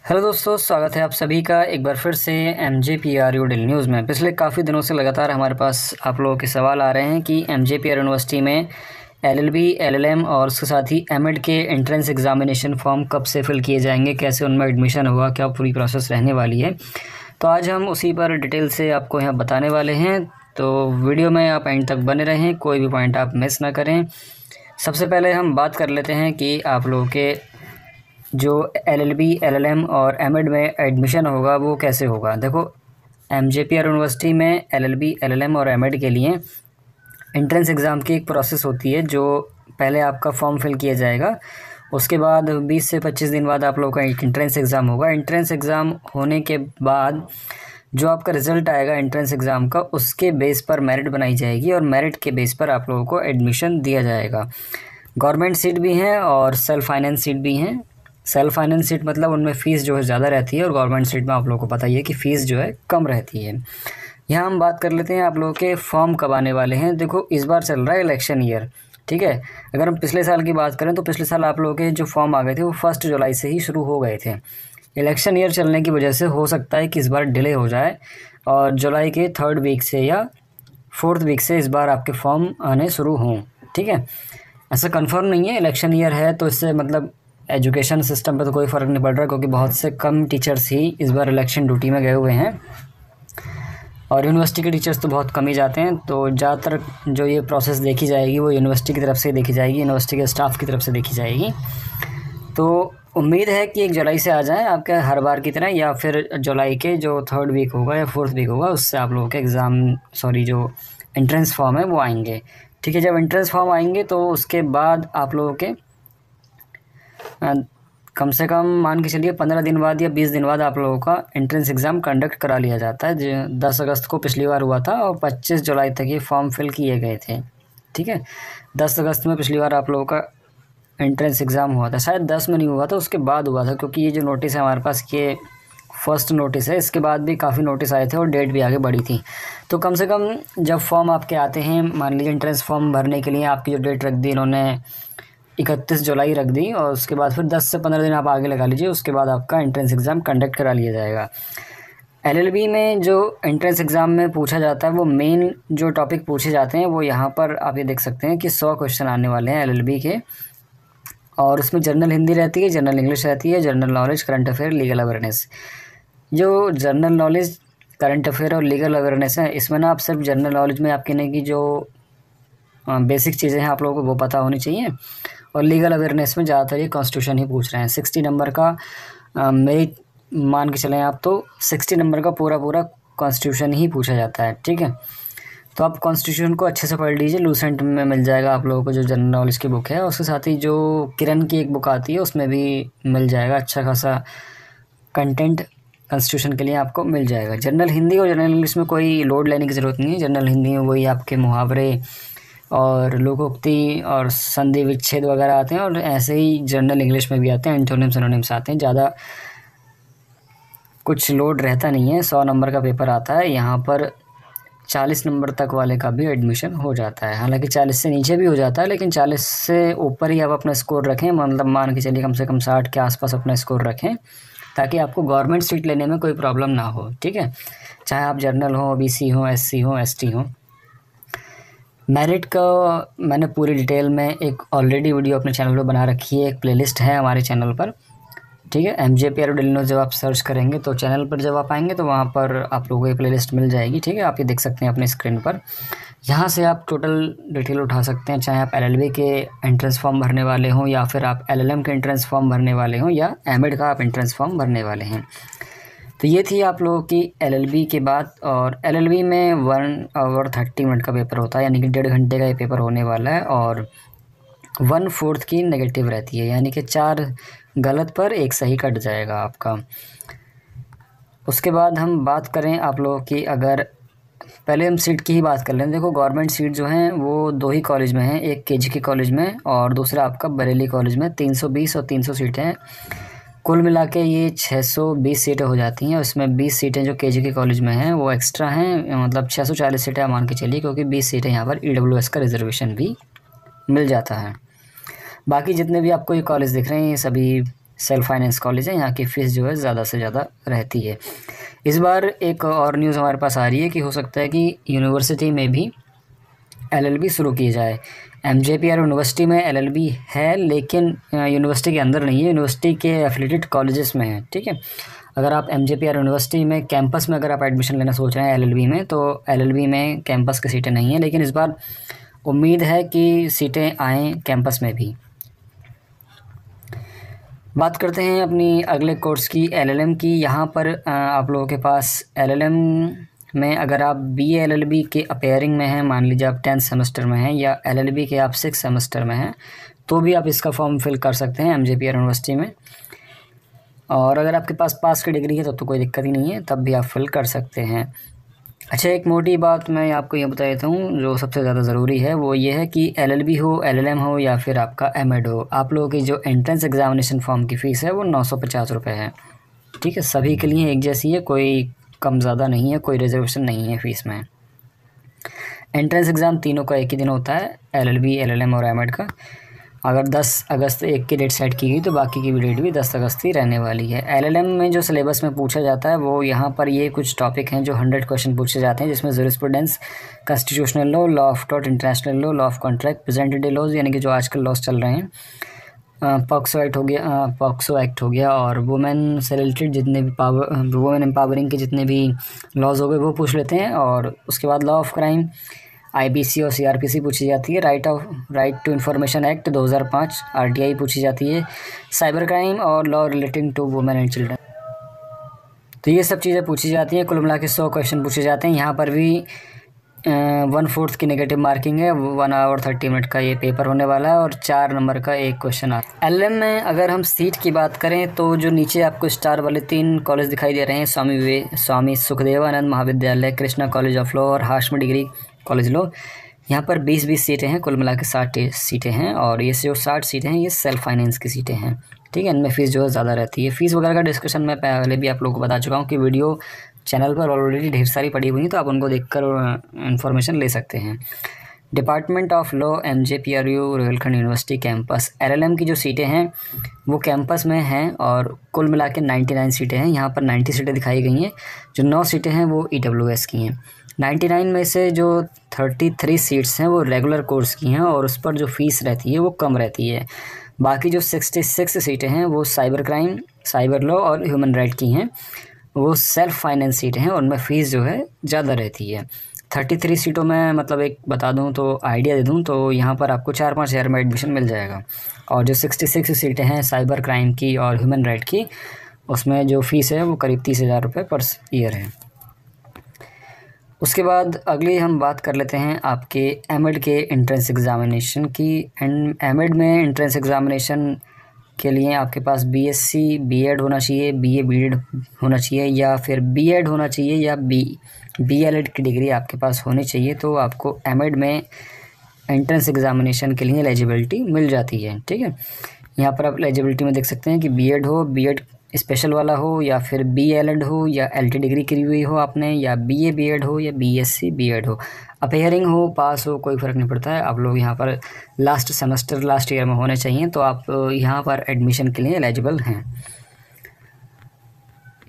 Hello दोस्तों, स्वागत है आप सभी का एक बार फिर से MJPRU डेली न्यूज़ में। पिछले काफ़ी दिनों से लगातार हमारे पास आप लोगों के सवाल आ रहे हैं कि MJPR यूनिवर्सिटी में LLB, LLM और उसके साथ ही एमएड के एंट्रेंस एग्जामिनेशन फॉर्म कब से फिल किए जाएंगे, कैसे उनमें एडमिशन होगा, क्या पूरी प्रोसेस रहने वाली है। तो आज हम उसी पर डिटेल से आपको यहाँ बताने वाले हैं, तो वीडियो में आप एंड तक बने रहें, कोई भी पॉइंट आप मिस ना करें। सबसे पहले हम बात कर लेते हैं कि आप लोगों के जो LLB, LLM और एमएड में एडमिशन होगा वो कैसे होगा। देखो, MJPR यूनिवर्सिटी में LLB, LLM और एमएड के लिए एंट्रेंस एग्ज़ाम की एक प्रोसेस होती है। जो पहले आपका फॉर्म फिल किया जाएगा, उसके बाद 20 से 25 दिन बाद आप लोगों का एक एंट्रेंस एग्ज़ाम होगा। एंट्रेंस एग्ज़ाम होने के बाद जो आपका रिज़ल्ट आएगा एंट्रेंस एग्ज़ाम का, उसके बेस पर मेरिट बनाई जाएगी और मेरिट के बेस पर आप लोगों को एडमिशन दिया जाएगा। गवर्नमेंट सीट भी हैं और सेल्फ फाइनेंस सीट भी हैं। सेल्फ फाइनेंस सीट मतलब उनमें फ़ीस जो है ज़्यादा रहती है और गवर्नमेंट सीट में आप लोगों को पता ही है कि फ़ीस जो है कम रहती है। यहाँ हम बात कर लेते हैं आप लोगों के फॉर्म कब आने वाले हैं। देखो, इस बार चल रहा है इलेक्शन ईयर, ठीक है। अगर हम पिछले साल की बात करें तो पिछले साल आप लोगों के जो फॉर्म आ गए थे वो 1 जुलाई से ही शुरू हो गए थे। इलेक्शन ईयर चलने की वजह से हो सकता है कि इस बार डिले हो जाए और जुलाई के 3rd वीक से या 4th वीक से इस बार आपके फॉर्म आने शुरू हों, ठीक है। ऐसा कंफर्म नहीं है, इलेक्शन ईयर है तो इससे मतलब एजुकेशन सिस्टम पे तो कोई फ़र्क नहीं पड़ रहा, क्योंकि बहुत से कम टीचर्स ही इस बार इलेक्शन ड्यूटी में गए हुए हैं और यूनिवर्सिटी के टीचर्स तो बहुत कम ही जाते हैं। तो ज़्यादातर जो ये प्रोसेस देखी जाएगी वो यूनिवर्सिटी की तरफ से देखी जाएगी, यूनिवर्सिटी के स्टाफ की तरफ से देखी जाएगी। तो उम्मीद है कि 1 जुलाई से आ जाए आपके हर बार की तरह, या फिर जुलाई के जो 3rd वीक होगा या 4th वीक होगा उससे आप लोगों के जो एंट्रेंस फॉर्म है वो आएंगे, ठीक है। जब एंट्रेंस फॉर्म आएंगे तो उसके बाद आप लोगों के कम से कम मान के चलिए 15 दिन बाद या 20 दिन बाद आप लोगों का एंट्रेंस एग्ज़ाम कंडक्ट करा लिया जाता है। जो 10 अगस्त को पिछली बार हुआ था और 25 जुलाई तक ये फॉर्म फिल किए गए थे, ठीक है। 10 अगस्त में पिछली बार आप लोगों का एंट्रेंस एग्ज़ाम हुआ था, शायद 10 में नहीं हुआ था, उसके बाद हुआ था, क्योंकि ये जो नोटिस है हमारे पास ये फर्स्ट नोटिस है। इसके बाद भी काफ़ी नोटिस आए थे और डेट भी आगे बढ़ी थी। तो कम से कम जब फॉर्म आपके आते हैं, मान लीजिए एंट्रेंस फॉर्म भरने के लिए आपकी जो डेट रख दी इन्होंने 31 जुलाई रख दी, और उसके बाद फिर 10 से 15 दिन आप आगे लगा लीजिए, उसके बाद आपका एंट्रेंस एग्ज़ाम कंडक्ट करा लिया जाएगा। LLB में जो एंट्रेंस एग्ज़ाम में पूछा जाता है वो मेन जो टॉपिक पूछे जाते हैं वो यहाँ पर आप ये देख सकते हैं कि 100 क्वेश्चन आने वाले हैं LLB के, और उसमें जनरल हिंदी रहती है, जनरल इंग्लिश रहती है, general knowledge, current affair, legal awareness. जो जनरल नॉलेज, करंट अफेयर और लीगल अवेयरनेस है, इसमें ना आप सिर्फ जनरल नॉलेज में आपके नहीं की जो बेसिक चीज़ें हैं आप लोगों को वो पता होनी चाहिए, और लीगल अवेयरनेस में ज़्यादातर ये कॉन्स्टिट्यूशन ही पूछ रहे हैं। 60 नंबर का मेरी मान के चलें आप, तो 60 नंबर का पूरा कॉन्स्टिट्यूशन ही पूछा जाता है, ठीक है। तो आप कॉन्स्टिट्यूशन को अच्छे से पढ़ लीजिए, लूसेंट में मिल जाएगा आप लोगों को जो जनरल नॉलेज की बुक है। उसके साथ ही जो किरण की एक बुक आती है उसमें भी मिल जाएगा अच्छा खासा कंटेंट, कॉन्स्टिट्यूशन के लिए आपको मिल जाएगा। जनरल हिंदी और जनरल इंग्लिश में कोई लोड लेने की ज़रूरत नहीं है। जनरल हिंदी में वही आपके मुहावरे और लोकोक्ति और संधि विच्छेद वगैरह आते हैं, और ऐसे ही जनरल इंग्लिश में भी आते हैं, एंटोनिम्स सिनोनिम्स आते हैं। ज़्यादा कुछ लोड रहता नहीं है। 100 नंबर का पेपर आता है, यहाँ पर 40 नंबर तक वाले का भी एडमिशन हो जाता है। हालांकि 40 से नीचे भी हो जाता है, लेकिन 40 से ऊपर ही आप अपना स्कोर रखें, मतलब मान के चलिए कम से कम 60 के आसपास अपना स्कोर रखें, ताकि आपको गवर्नमेंट सीट लेने में कोई प्रॉब्लम ना हो, ठीक है। चाहे आप जनरल हो, OBC हो, SC हो, ST हो। मेरिट का मैंने पूरी डिटेल में एक ऑलरेडी वीडियो अपने चैनल पर बना रखी है, एक प्लेलिस्ट है हमारे चैनल पर, ठीक है। MJPR डेली न्यूज़ जब आप सर्च करेंगे तो चैनल पर जब आप आएंगे तो वहाँ पर आप लोगों को ये प्लेलिस्ट मिल जाएगी, ठीक है। आप ये देख सकते हैं अपने स्क्रीन पर, यहाँ से आप टोटल डिटेल उठा सकते हैं, चाहे आप LLB के एंट्रेंस फॉर्म भरने वाले हों, या फिर आप LLM के एंट्रेंस फॉर्म भरने वाले हों, या एमएड का आप एंट्रेंस फॉर्म भरने वाले हैं। तो ये थी आप लोगों की LLB के बाद। और LLB में 1 आवर 30 मिनट का पेपर होता है, यानी कि 1.5 घंटे का ये पेपर होने वाला है, और 1/4 की नेगेटिव रहती है, यानी कि 4 गलत पर 1 सही कट जाएगा आपका। उसके बाद हम बात करें आप लोगों की, अगर पहले हम सीट की ही बात कर लें। देखो, गवर्नमेंट सीट जो हैं वो 2 ही कॉलेज में हैं, एक KG कॉलेज में और दूसरा आपका बरेली कॉलेज में। 320 और 300 सीटें हैं, कुल मिला के ये 620 सीटें हो जाती हैं। उसमें 20 सीटें जो KG के कॉलेज में हैं वो एक्स्ट्रा हैं, मतलब 640 सीटें मान के चलिए, क्योंकि 20 सीटें यहाँ पर EWS का रिजर्वेशन भी मिल जाता है। बाकी जितने भी आपको ये कॉलेज दिख रहे हैं ये सभी सेल्फ फाइनेंस कॉलेज है, यहाँ की फ़ीस जो है ज़्यादा से ज़्यादा रहती है। इस बार एक और न्यूज़ हमारे पास आ रही है कि हो सकता है कि यूनिवर्सिटी में भी एलएलबी शुरू की जाए। एमजेपीआर यूनिवर्सिटी में एलएलबी है, लेकिन यूनिवर्सिटी के अंदर नहीं है, यूनिवर्सिटी के एफिलिएटेड कॉलेजेस में है। ठीक है, अगर आप एमजेपीआर यूनिवर्सिटी में कैंपस में अगर आप एडमिशन लेना सोच रहे हैं एलएलबी में, तो एलएलबी में कैंपस की सीटें नहीं हैं, लेकिन इस बार उम्मीद है कि सीटें आएँ कैंपस में भी। बात करते हैं अपनी अगले कोर्स की, एलएलएम की। यहाँ पर आप लोगों के पास एलएलएम में अगर आप बीए एलएलबी के अपेयरिंग में हैं, मान लीजिए आप 10th सेमेस्टर में हैं, या एलएलबी के आप 6th सेमेस्टर में हैं, तो भी आप इसका फॉर्म फिल कर सकते हैं एमजेपीआर यूनिवर्सिटी में। और अगर आपके पास पास की डिग्री है तो कोई दिक्कत ही नहीं है, तब भी आप फिल कर सकते हैं। अच्छा, एक मोटी बात मैं आपको ये बता देता हूँ जो सबसे ज़्यादा ज़रूरी है, वो ये है कि एलएलबी हो, एलएलएम हो या फिर आपका एमएड हो, आप लोगों की जो एंट्रेंस एग्जामिनेशन फॉर्म की फ़ीस है वो 950 रुपये है। ठीक है, सभी के लिए एक जैसी है, कोई कम ज़्यादा नहीं है, कोई रिजर्वेशन नहीं है फ़ीस में। एंट्रेंस एग्ज़ाम तीनों का एक ही दिन होता है, एलएलबी, एलएलएम और एमएड का। अगर 10 अगस्त एक की डेट सेट की गई तो बाकी की भी डेट भी 10 अगस्त ही रहने वाली है। एलएलएम में जो सिलेबस में पूछा जाता है वो यहाँ पर ये कुछ टॉपिक हैं जो 100 क्वेश्चन पूछे जाते हैं, जिसमें jurisprudence, constitutional law, law of tort, international law, law of contract, present day laws यानी कि जो आजकल लॉज चल रहे हैं, पॉक्सो एक्ट हो गया और वुमेन से रिलेटेड जितने भी वुमेन एम्पावरिंग के जितने भी लॉज हो गए वो पूछ लेते हैं। और उसके बाद लॉ ऑफ क्राइम, आईपीसी और सीआरपीसी पूछी जाती है। Right to information act 2005 RTI पूछी जाती है। साइबर क्राइम और law relating to women and children, तो ये सब चीज़ें पूछी जाती हैं। कुल मिला के 100 क्वेश्चन पूछे जाते हैं। यहाँ पर भी 1/4 की नेगेटिव मार्किंग है। 1 आवर 30 मिनट का ये पेपर होने वाला है और 4 नंबर का एक क्वेश्चन आता है। एलएम में अगर हम सीट की बात करें तो जो नीचे आपको स्टार वाले 3 कॉलेज दिखाई दे रहे हैं, स्वामी सुखदेवानंद महाविद्यालय, कृष्णा कॉलेज ऑफ लॉ और हाशमी डिग्री कॉलेज लॉ, यहाँ पर 20-20 सीटें हैं, कुल मिला के 60 सीटें हैं। और ये जो 60 सीटें हैं ये सेल्फ फाइनेंस की सीटें हैं। ठीक है, इनमें फ़ीस जो है ज़्यादा रहती है। फ़ीस वगैरह का डिस्कशन मैं पहले भी आप लोगों को बता चुका हूँ कि वीडियो चैनल पर ऑलरेडी ढेर सारी पड़ी हुई हैं, तो आप उनको देखकर इन्फॉर्मेशन ले सकते हैं। Department of law, एमजेपीआरयू, Rohilkhand university campus, LLM की जो सीटें हैं वो कैंपस में हैं और कुल मिला के 99 सीटें हैं। यहाँ पर 90 सीटें दिखाई गई हैं, जो 9 सीटें हैं वो ईडब्ल्यूएस की हैं। 99 में से जो 33 सीट्स हैं वो रेगुलर कोर्स की हैं और उस पर जो फ़ीस रहती है वो कम रहती है। बाकी जो 66 सीटें हैं वो साइबर क्राइम, साइबर लॉ और ह्यूमन राइट की हैं, वो सेल्फ फाइनेंस सीटें हैं, उनमें फ़ीस जो है ज़्यादा रहती है। 33 सीटों में मतलब एक बता दूं तो आइडिया दे दूं तो यहाँ पर आपको 4-5 हज़ार में एडमिशन मिल जाएगा। और जो 66 सीटें हैं साइबर क्राइम की और ह्यूमन राइट की, उसमें जो फ़ीस है वो करीब 30,000 रुपये पर ईयर है। उसके बाद अगली हम बात कर लेते हैं आपके एमएड के एंट्रेंस एग्ज़ामिनेशन की। एमएड में एंट्रेंस एग्ज़ामिनेशन के लिए आपके पास बीएससी बीएड होना चाहिए, बीए बीएड होना चाहिए, या फिर बीएड होना चाहिए, या बीएलएड की डिग्री आपके पास होनी चाहिए, तो आपको एमएड में एंट्रेंस एग्ज़ामिनेशन के लिए एलिजिबिलिटी मिल जाती है। ठीक है, यहाँ पर आप एलिजिबिलिटी में देख सकते हैं कि बीएड हो, बीएड स्पेशल वाला हो, या फिर बीएलएड हो, या एलटी डिग्री करी हुई हो आपने, या बीए बीएड हो, या बीएससी बीएड हो, अपेयरिंग हो, पास हो, कोई फ़र्क नहीं पड़ता है। आप लोग यहाँ पर लास्ट सेमेस्टर लास्ट ईयर में होने चाहिए, तो आप यहाँ पर एडमिशन के लिए एलिजिबल हैं।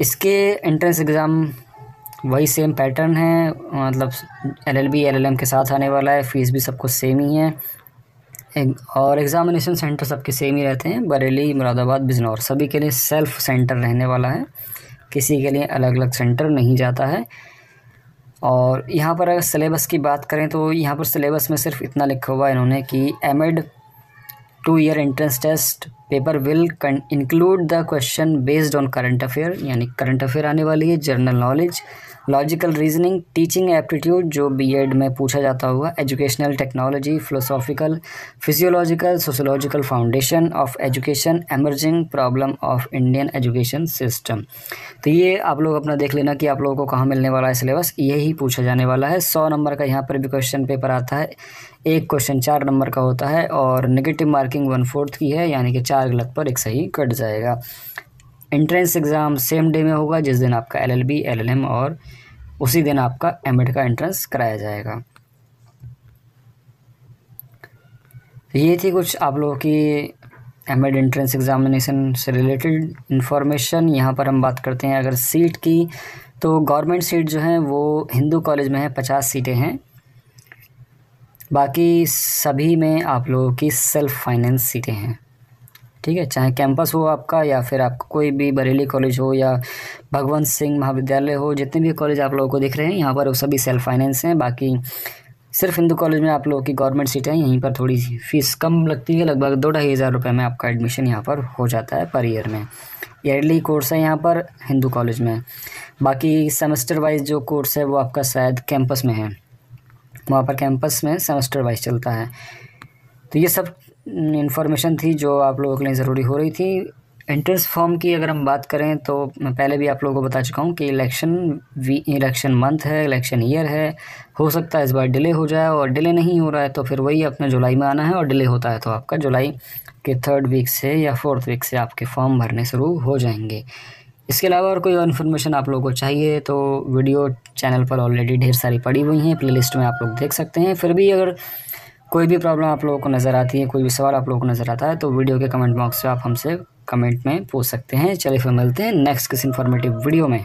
इसके एंट्रेंस एग्ज़ाम वही सेम पैटर्न है, मतलब एलएलबी एलएलएम के साथ आने वाला है। फ़ीस भी सबको सेम ही है और एग्ज़ामिनेशन सेंटर सबके सेम ही रहते हैं, बरेली, मुरादाबाद, बिजनौर, सभी के लिए सेल्फ सेंटर रहने वाला है, किसी के लिए अलग अलग सेंटर नहीं जाता है। और यहाँ पर अगर सिलेबस की बात करें तो यहाँ पर सिलेबस में सिर्फ इतना लिखा हुआ है इन्होंने कि MEd 2 year entrance test paper will include the question based on current affair, यानी करंट अफेयर आने वाली है, general knowledge, logical reasoning, teaching aptitude जो बीएड में पूछा जाता हुआ, educational technology, philosophical, physiological, sociological foundation of education, emerging problem of Indian education system. तो ये आप लोग अपना देख लेना कि आप लोगों को कहाँ मिलने वाला है सिलेबस, यही पूछा जाने वाला है। 100 नंबर का यहाँ पर भी क्वेश्चन पेपर आता है, एक क्वेश्चन 4 नंबर का होता है और नेगेटिव मार्किंग 1/4 की है, यानी कि 4 गलत पर एक सही कट जाएगा। एंट्रेंस एग्ज़ाम सेम डे में होगा जिस दिन आपका एलएलबी एलएलएम और उसी दिन आपका एमएड का एंट्रेंस कराया जाएगा। तो ये थी कुछ आप लोगों की एमएड एंट्रेंस एग्ज़ामिनेशन से रिलेटेड इन्फॉर्मेशन। यहाँ पर हम बात करते हैं अगर सीट की, तो गवर्नमेंट सीट जो है वो हिंदू कॉलेज में है 50 सीटें हैं। बाकी सभी में आप लोगों की सेल्फ़ फाइनेंस सीटें हैं, ठीक है। चाहे कैंपस हो आपका या फिर आपका कोई भी बरेली कॉलेज हो या भगवंत सिंह महाविद्यालय हो, जितने भी कॉलेज आप लोगों को दिख रहे हैं यहाँ पर वो सभी सेल्फ़ फाइनेंस हैं। बाकी सिर्फ हिंदू कॉलेज में आप लोगों की गवर्नमेंट सीटें हैं, यहीं पर थोड़ी सी फ़ीस कम लगती है, लगभग 2-2.5 हज़ार रुपये में आपका एडमिशन यहाँ पर हो जाता है पर ईयर में। ईयरली कोर्स है यहाँ पर हिंदू कॉलेज में। बाकी सेमेस्टर वाइज जो कोर्स है वो आपका शायद कैंपस में है, वहाँ पर कैंपस में सेमेस्टर वाइज चलता है। तो ये सब इन्फॉर्मेशन थी जो आप लोगों के लिए ज़रूरी हो रही थी। एंट्रेंस फॉर्म की अगर हम बात करें तो मैं पहले भी आप लोगों को बता चुका हूँ कि इलेक्शन मंथ है, इलेक्शन ईयर है, हो सकता है इस बार डिले हो जाए, और डिले नहीं हो रहा है तो फिर वही अपने जुलाई में आना है, और डिले होता है तो आपका जुलाई के 3rd वीक से या 4th वीक से आपके फॉर्म भरने शुरू हो जाएंगे। इसके अलावा और कोई और इन्फॉर्मेशन आप लोगों को चाहिए तो वीडियो चैनल पर ऑलरेडी ढेर सारी पड़ी हुई हैं, प्लेलिस्ट में आप लोग देख सकते हैं। फिर भी अगर कोई भी प्रॉब्लम आप लोगों को नज़र आती है, कोई भी सवाल आप लोगों को नज़र आता है तो वीडियो के कमेंट बॉक्स से आप हमसे कमेंट में पूछ सकते हैं। चलिए फिर मिलते हैं नेक्स्ट किसी इन्फॉर्मेटिव वीडियो में।